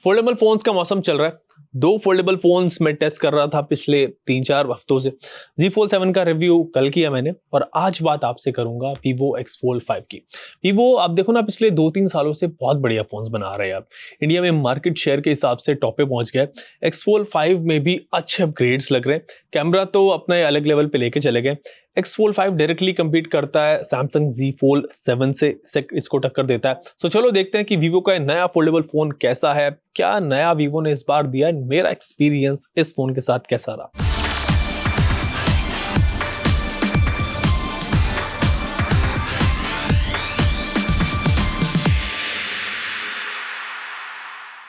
Foldable phones का मौसम चल रहा है। दो फोल्डेबल फोन्स मैं टेस्ट कर रहा था पिछले 3-4 हफ्तों से। Z Fold 7 का रिव्यू कल किया मैंने और आज बात आपसे करूंगा Vivo X Fold 5 की। Vivo आप देखो ना, पिछले 2-3 सालों से बहुत बढ़िया फोन्स बना रहे हैं। अब इंडिया में मार्केट शेयर के हिसाब से टॉप पे पहुंच गए। X Fold 5 में भी अच्छे अपग्रेड्स लग रहे हैं। कैमरा तो अपने अलग लेवल पे लेके चले गए। X Fold 5 डायरेक्टली compete करता है Samsung Z Fold 7 से इसको टक्कर देता है। सो चलो देखते हैं कि Vivo का नया फोल्डेबल फोन कैसा है, क्या नया Vivo ने इस बार दिया है, मेरा एक्सपीरियंस इस फोन के साथ कैसा रहा।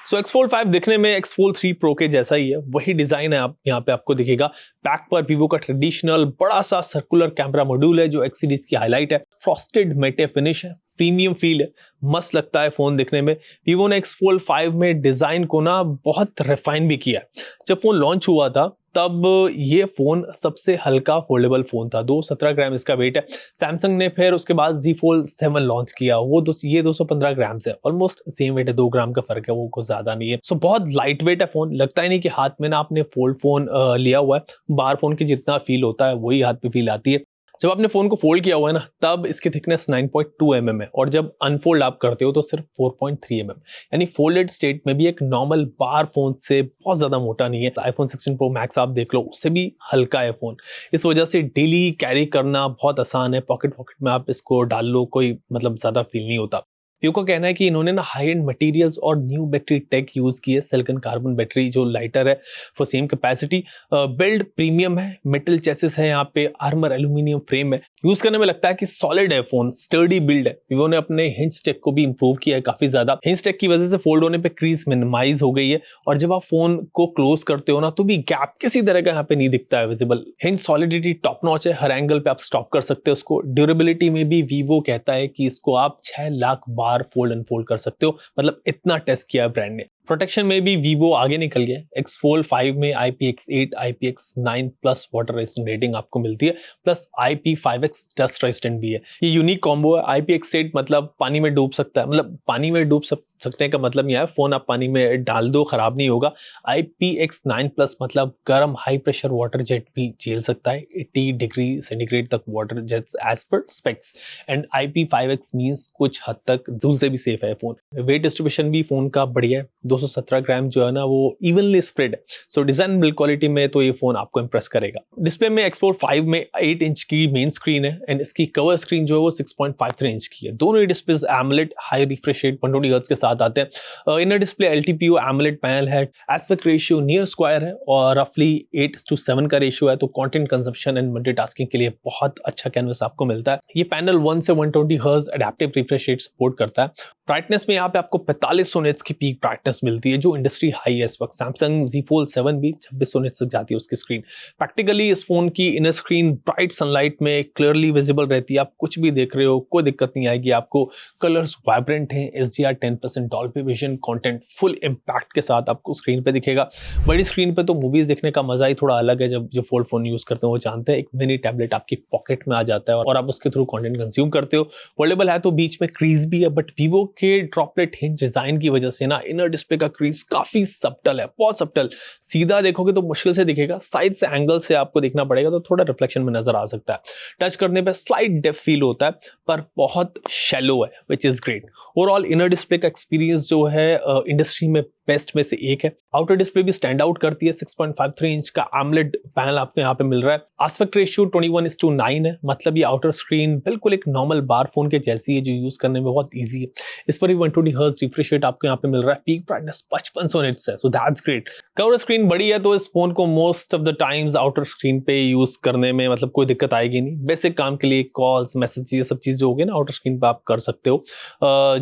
सो X Fold 5 दिखने में X Fold 3 Pro के जैसा ही है, वही डिजाइन है। आप यहाँ पे आपको दिखेगा। बैक पर Vivo का ट्रेडिशनल बड़ा सा सर्कुलर कैमरा मॉड्यूल है जो X सीरीज की हाईलाइट है। फ्रॉस्टेड मेटे फिनिश है, प्रीमियम फील है, मस्त लगता है फोन दिखने में। Vivo ने X Fold 5 में डिजाइन को ना बहुत रिफाइन भी किया है। जब फोन लॉन्च हुआ था तब ये फोन सबसे हल्का फोल्डेबल फोन था, 217 ग्राम इसका वेट है। सैमसंग ने फिर उसके बाद Z Fold 7 लॉन्च किया, ये 215 ग्राम है, ऑलमोस्ट सेम वेट है, 2 ग्राम का फर्क है, वो कुछ ज्यादा नहीं है। सो बहुत लाइट वेट है फोन, लगता ही नहीं कि हाथ में ना आपने फोल्ड फोन लिया हुआ है। बार फोन की जितना फील होता है वही हाथ पे फील आती है। जब आपने फोन को फोल्ड किया हुआ है ना, तब इसकी थिकनेस 9.2 mm है और जब अनफोल्ड आप करते हो तो सिर्फ 4.3 mm, यानी फोल्डेड स्टेट में भी एक नॉर्मल बार फोन से बहुत ज्यादा मोटा नहीं है। iPhone 16 Pro Max आप देख लो, उससे भी हल्का है फोन। इस वजह से डेली कैरी करना बहुत आसान है। पॉकेट में आप इसको डाल लो, कोई मतलब ज्यादा फील नहीं होता। Vivo का कहना है कि इन्होंने ना हाई एंड मटेरियल्स और न्यू बैटरी टेक यूज की है। सिलिकॉन कार्बन बैटरी जो लाइटर है for same capacity. Build premium है, मेटल चेसिस है, यहाँ पे आर्मर एल्यूमिनियम फ्रेम है। यूज करने में लगता है कि सॉलिड है फोन, स्टर्डी बिल्ड है। Vivo ने अपने हिंज टेक को भी इंप्रूव किया है काफी ज्यादा। हिंज टेक की वजह से फोल्ड होने पे क्रीज मिनिमाइज हो गई है और जब आप फोन को क्लोज करते हो ना तो भी गैप किसी तरह का यहाँ पे नहीं दिखता है visible. Hinge solidity top notch है, हर एंगल पे आप स्टॉप कर सकते हो उसको। ड्यूरेबिलिटी में भी Vivo कहता है कि इसको आप 6 लाख बार फोल्ड अनफोल्ड कर सकते हो, मतलब इतना टेस्ट किया है ब्रांड ने। प्रोटेक्शन में भी Vivo आगे निकल गया। X Fold 5 में IPX8 IPX9 plus water resistant rating आपको मिलती है, प्लस IP5X डस्ट रेजिस्टेंट भी है। ये यूनिक कॉम्बो है। IPX8 मतलब पानी में डूब सकता है, मतलब पानी में डूब सकने का मतलब यह है फोन आप पानी में डाल दो खराब नहीं होगा। IPX9 प्लस मतलब गर्म हाई प्रेशर वाटर जेट भी झेल सकता है, 80 डिग्री सेंटीग्रेड तक water jets as per specs. And IP5X means कुछ हद तक धूल से भी सेफ है फोन। वेट डिस्ट्रीब्यूशन भी फोन का बढ़िया है, 217 ग्राम जो है ना वो इवनली स्प्रेड है। सो डिजाइन बिल्ड क्वालिटी में तो ये फोन आपको इंप्रेस करेगा। डिस्प्ले में X Fold 5 में 8 इंच की मेन स्क्रीन है एंड इसकी कवर स्क्रीन जो है वो 6.53 इंच की है। दोनों ही display AMOLED high refresh rate 120 hertz के साथ आते हैं। Inner display LTPO AMOLED panel है। एस्पेक्ट रेशियो नियर स्क्वायर है और रफली 8:7 का रेशियो है, तो कंटेंट कंजप्शन एंड मल्टीटास्किंग के लिए बहुत अच्छा कैनवस आपको मिलता है। ये पैनल 1 से 120 hertz adaptive refresh rate support करता है। ब्राइटनेस में यहाँ पे आपको 4500 निट्स की पीक ब्राइटनेस मिलती है जो इंडस्ट्री हाई है इस वक्त। सैमसंग Z Fold 7 भी 2600 निट्स तक जाती है उसकी स्क्रीन। प्रैक्टिकली इस फोन की इनर स्क्रीन ब्राइट सनलाइट में क्लियरली विजिबल रहती है। आप कुछ भी देख रहे हो कोई दिक्कत नहीं आएगी आपको। कलर्स वाइब्रेंट हैं, HDR 10%, Dolby vision content full impact के साथ आपको स्क्रीन पे दिखेगा। बड़ी स्क्रीन पे तो मूवीज देखने का मजा ही थोड़ा अलग है। जब जो फोल्ड फोन यूज करते हैं वो जानते हैं, एक मिनी टैबलेट आपकी पॉकेट में आ जाता है और आप उसके थ्रू कंटेंट कंज्यूम करते हो। फोल्डेबल है तो बीच में क्रीज भी है, बट Vivo के ड्रॉपलेट हिंज डिजाइन की वजह से ना इनर डिस्प्ले का क्रीज काफी सब्टल है, बहुत सब्टल। सीधा देखोगे तो मुश्किल से दिखेगा, साइड से एंगल से आपको देखना पड़ेगा तो थोड़ा रिफ्लेक्शन में नजर आ सकता है। टच करने पे स्लाइट डेप्थ फील होता है पर बहुत शैलो है, which is great. Overall inner display का एक्सपीरियंस जो है इंडस्ट्री में बेस्ट में से एक है। आउटर डिस्प्ले भी स्टैंड आउट करती है। 6.53 इंच का AMOLED पैनल आपको यहाँ पे मिल रहा है। एस्पेक्ट रेशियो 21:9 है, मतलब ये आउटर स्क्रीन बिल्कुल एक नॉर्मल बार फोन के जैसी है जो यूज करने में बहुत इजी है। इस पर भी 120 हर्ट्ज रिफ्रेश रेट आपको यहाँ पे मिल रहा है। पीक ब्राइटनेस 5500 निट्स है, so that's great. Cover screen बड़ी है तो इस फोन को most of the times outer screen पे यूज करने में मतलब कोई दिक्कत आएगी नहीं। बेसिक काम के लिए कॉल्स, मैसेज, ये सब चीज जो होगी ना आउटर स्क्रीन पे आप कर सकते हो।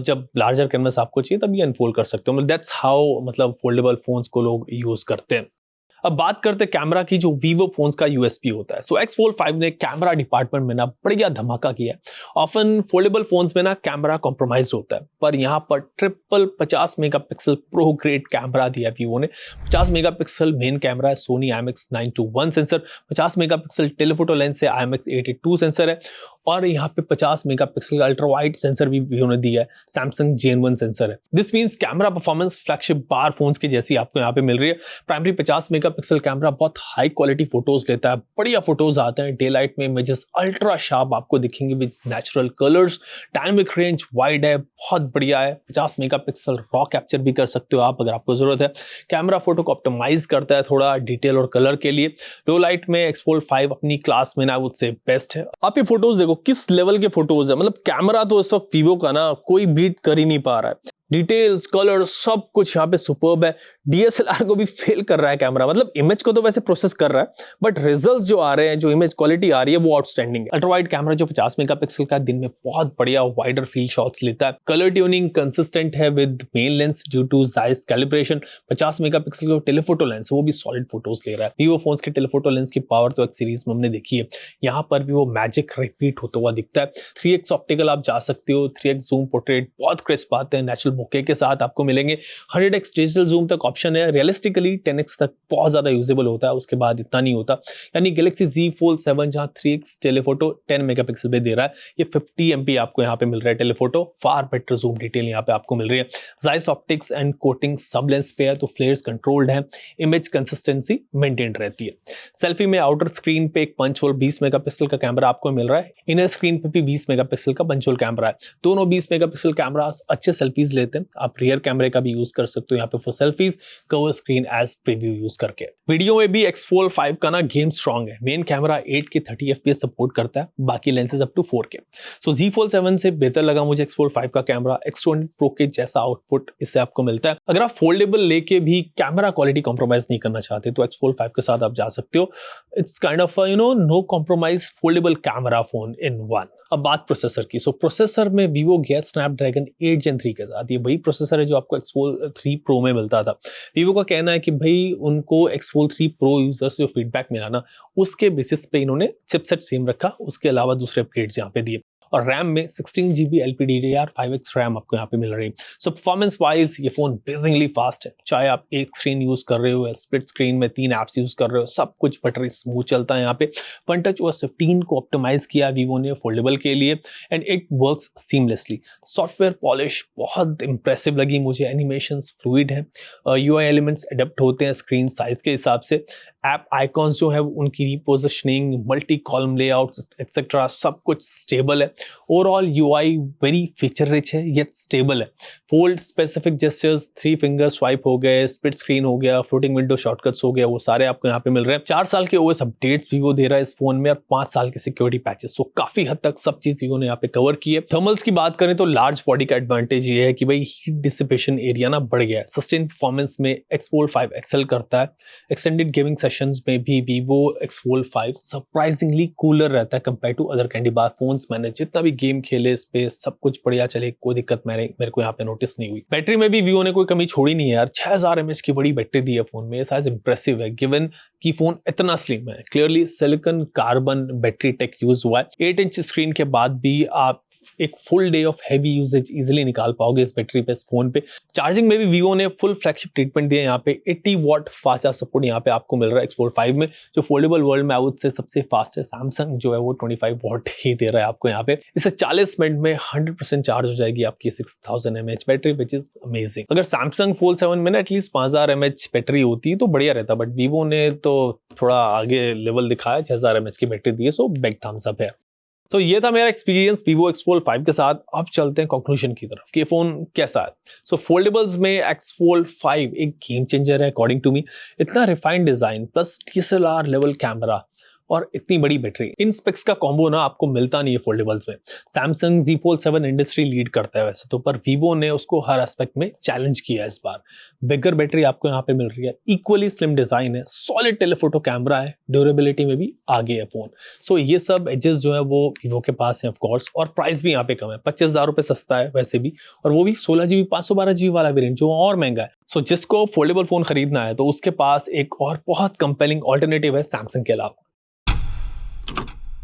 जब लार्जर कैनवस आपको चाहिए तब ये अनफोल्ड कर सकते हो। दैट्स हाउ मतलब फोल्डेबल फोन्स को लोग यूज करते हैं। अब बात करते हैं कैमरा की, जो Vivo फोन्स का USP होता है। सो X Fold 5 ने कैमरा डिपार्टमेंट में ना बढ़िया धमाका किया है। ऑफन फोल्डेबल फोन्स में ना कैमरा कॉम्प्रोमाइज होता है, पर यहाँ पर triple 50 megapixel pro grade camera दिया है Vivo ने। 50 मेगापिक्सल मेन कैमरा है, Sony IMX921 sensor, 50 megapixel telephoto lens है, IMX882 सेंसर है। और यहाँ पे 50 मेगापिक्सल का अल्ट्रा वाइड सेंसर भी वीवो ने दिया है, सैमसंग Gen1 सेंसर है। This means camera performance flagship bar phones की जैसी आपको यहाँ पे मिल रही है। प्राइमरी 50 मेगापिक्सल कैमरा बहुत हाई क्वालिटी फोटोज लेता है, बढ़िया फोटोज आते हैं, डे लाइट में इमेजेस अल्ट्रा शार्प आपको दिखेंगे with natural colours, dynamic range wide है, बहुत बढ़िया है। 50 मेगापिक्सल रॉ कैप्चर भी कर सकते हो आप अगर आपको जरूरत है। कैमरा फोटो को ऑप्टिमाइज करता है थोड़ा डिटेल और कलर के लिए। लो लाइट में X Fold 5 अपनी क्लास में ना से बेस्ट है। आप ये फोटोज देखो किस लेवल के फोटोज है, मतलब कैमरा तो इस वक्त वीवो का ना कोई बीट कर ही नहीं पा रहा है। डिटेल्स, कलर, सब कुछ यहाँ पे सुपर्ब है। DSLR को भी फेल कर रहा है कैमरा, मतलब इमेज को तो वैसे प्रोसेस कर रहा है बट रिजल्ट्स जो आ रहे हैं, जो इमेज क्वालिटी आ रही है वो आउटस्टैंडिंग है। अल्ट्रा वाइड कैमरा जो 50 मेगापिक्सल का दिन में बहुत बढ़िया वाइडर फील्ड शॉट्स लेता है। कलर ट्यूनिंग कंसिस्टेंट है with main lens due to Zeiss calibration. 50 megapixel का टेलीफोटो लेंस वो भी सॉलिड फोटोज ले रहा है। वीवो फोन्स के टेलीफोटो लेंस की पावर तो एक सीरीज में हमने देखी है, यहाँ पर भी वो मैजिक रिपीट होता हुआ दिखता है। 3x ऑप्टिकल आप जा सकते हो, 3x जूम पोर्ट्रेट बहुत क्रिस्प आते हैं, नेचुरल बोके के साथ आपको मिलेंगे। 100x डिजिटल जूम तक ऑप्शन है, रियलिस्टिकली 10x तक बहुत ज्यादा यूजेबल होता है, उसके बाद इतना नहीं होता। यानी गैलेक्सी Z Fold 7 जहां 3x टेलीफोटो 10 मेगापिक्सल पे दे रहा है, ये 50 MP आपको यहाँ पे मिल रहा है telephoto, far better zoom detail यहाँ पे आपको मिल रही है। जायस ऑप्टिक्स एंड कोटिंग सब लेंस पे है तो फ्लेयर्स कंट्रोल्ड है, इमेज कंसिस्टेंसी मेंटेन रहती है। सेल्फी में आउटर स्क्रीन पे एक पंच होल 20 मेगापिक्सल का कैमरा आपको मिल रहा है, इनर स्क्रीन पे भी 20 मेगापिक्सल का पंच होल कैमरा है। दोनों 20 मेगापिक्सल कैमरास अच्छे सेल्फीज लेते हैं, आप रियर कैमरे का भी यूज कर सकते हो यहाँ पे for selfies, cover screen as preview use करके। वीडियो में भी X Fold 5 का ना गेम स्ट्रॉन्ग है, main camera 8K 30 FPS support करता है, बाकी lenses up to 4K। So Z Fold 7 से बेहतर लगा मुझे X Fold 5 का कैमरा, X200 Pro के जैसा आउटपुट इससे आपको मिलता है। अगर आप फोल्डेबल लेके भी कैमरा क्वालिटी कॉम्प्रोमाइज नहीं करना चाहते तो X Fold 5 के साथ आप जा सकते हो। It's kind of no compromise foldable camera phone in one. अब बात प्रोसेसर की, सो प्रोसेसर में वीवो गया स्नैपड्रैगन 8 Gen 3 के साथ, ये वही प्रोसेसर है जो आपको X Fold 3 Pro में मिलता था। वीवो का कहना है कि भाई उनको X Fold 3 Pro यूजर्स जो फीडबैक मिला ना, उसके बेसिस पे इन्होंने चिपसेट सेम रखा, उसके अलावा दूसरे अपग्रेड्स यहाँ पे दिए। और रैम में 16GB LPDDR5X रैम आपको यहाँ पे मिल रही है। सो परफॉर्मेंस वाइज ये फोन बेसिकली फास्ट है, चाहे आप एक स्क्रीन यूज कर रहे हो या स्प्लिट स्क्रीन में 3 एप्स यूज कर रहे हो, सब कुछ बटरी स्मूथ चलता है। यहाँ पे OneTouch OS 15 को ऑप्टिमाइज किया वीवो ने फोल्डेबल के लिए and it works seamlessly. Software polish बहुत इंप्रेसिव लगी मुझे, एनिमेशंस फ्लूइड है, UI एलिमेंट्स अडेप्ट होते हैं स्क्रीन साइज के हिसाब से, ऐप आइकॉन्स जो है उनकी रिपोजिशनिंग, मल्टी कॉलम लेआउट्स एक्सेट्रा सब कुछ स्टेबल है। Overall UI very feature rich है येट स्टेबल है। Fold specific gestures, 3 finger swipe हो गए, स्प्लिट स्क्रीन हो गया, फ्लोटिंग विंडो शॉर्टकट्स हो गया, वो सारे आपको यहाँ पे मिल रहे हैं। 4 साल के OS अपडेट्स वीवो दे रहा है इस फोन में और 5 साल के सिक्योरिटी पैचेस, सो काफी हद तक सब चीज वीवो ने यहाँ पे कवर की है। थर्मल्स की बात करें तो लार्ज बॉडी का एडवांटेज ये है कि भाई हीट डिसिपेशन एरिया ना बढ़ गया है। सस्टेन परफॉर्मेंस में X Fold 5 एक्सेल करता है। एक्सटेंडेड गेमिंग सेशंस में भी Vivo X Fold 5 surprisingly cooler रहता है compare to other candy bar phones. मैंने जितना भी गेम खेले इस पे सब कुछ बढ़िया चले, कोई दिक्कत मेरे को यहाँ पे नोटिस नहीं हुई। बैटरी में भी वीवो ने कोई कमी छोड़ी नहीं है यार, 6000 mAh की बड़ी बैटरी दी है फोन में, साइज इंप्रेसिव है गिवन कि फोन इतना स्लिम है। Clearly silicon carbon battery tech use हुआ है। 8 इंच स्क्रीन के बाद भी आप एक full day of heavy usage easily निकाल पाओगे इस बैटरी पे, इस फोन पे। चार्जिंग में भी वीवो ने फुल फ्लैगशिप ट्रीटमेंट दिया है, यहाँ पे 80 वॉट फास्ट चार्ज सपोर्ट यहाँ पे आपको मिल रहा है X Fold 5 में, जो फोल्डेबल वर्ल्ड में आउट से सबसे फास्ट है। सैमसंग जो है वो 25 वॉट ही दे रहा है आपको यहाँ पे। इससे 40 मिनट में 100% चार्ज हो जाएगी आपकी 6000 mAh battery, which is amazing. अगर सैमसंग Fold 7 में ना एटलीस्ट 5000 mAh बैटरी होती तो बढ़िया रहता, बट वीवो ने तो थोड़ा आगे लेवल दिखाया, 6000 mAh की बैटरी दी है, सो बिग थम्स अप है। तो ये था मेरा एक्सपीरियंस वीवो X Fold 5 के साथ। अब चलते हैं कंक्लूजन की तरफ कि फोन कैसा है। सो फोल्डेबल्स में X Fold 5 एक गेम चेंजर है अकॉर्डिंग टू मी। इतना refined design plus DSLR level camera और इतनी बड़ी बैटरी, इन स्पेक्स का कॉम्बो ना आपको मिलता नहीं है फोल्डेबल्स में। Samsung Z Fold 7 industry lead करता है वैसे तो, पर वीवो ने उसको हर एस्पेक्ट में चैलेंज किया है इस बार। बिगर बैटरी आपको यहाँ पे मिल रही है, इक्वली स्लिम डिजाइन है, सॉलिड टेलीफोटो कैमरा है, ड्यूरेबिलिटी में भी आगे है फोन। सो ये सब एजेस जो है वो वीवो के पास है ऑफकोर्स, और प्राइस भी यहाँ पे कम है, 25,000 रुपए सस्ता है वैसे भी, और वो भी 16GB 512GB वाला वेरिएंट जो और महंगा है। सो जिसको फोल्डेबल फोन खरीदना है तो उसके पास एक और बहुत कंपेलिंग ऑल्टरनेटिव है सैमसंग के अलावा।